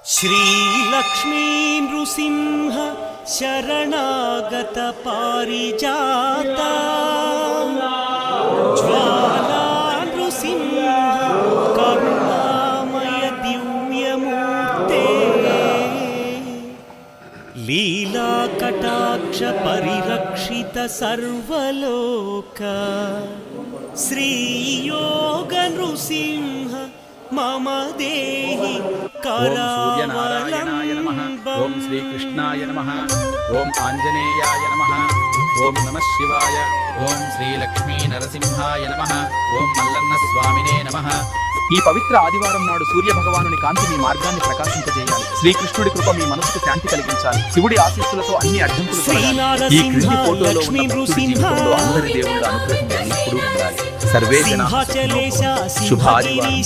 श्रीलक्ष्मी नृसिंह शरणागत पारिजाता ज्वाला नृसिंह करुणामय दिव्यमूर्ते लीला कटाक्ष परिरक्षित सर्वलोक श्रीयोग नृसिंह मम देहि सूर्यनारायणाय नमः। ओम श्री कृष्णाय नमः। ओम आंजनेयाय नमः। ओम नमः शिवाय। ओम श्री लक्ष्मी नरसिंहाय नमः। ओम मल्लन्न स्वामिने नमः। ఈ పవిత్ర ఆదివారం నాడు సూర్య భగవానుని కాంతి మీ మార్గాన్ని ప్రకాశింపజేయాలి. శ్రీకృష్ణుడి కృప మీ మనసుకు శాంతి కలిగించాలి. శివుడి ఆశీస్సులతో అన్ని అడ్డంకులు తొలగాలి. ఈ క్రింది ఫోటోలో ఉన్న భక్తుడి జీవితంలో అందరి దేవుళ్ళ అనుగ్రహం ఎల్లప్పుడూ ఉండాలి. సర్వే జనాః సుఖినో భవంతు. శుభ ఆదివారం.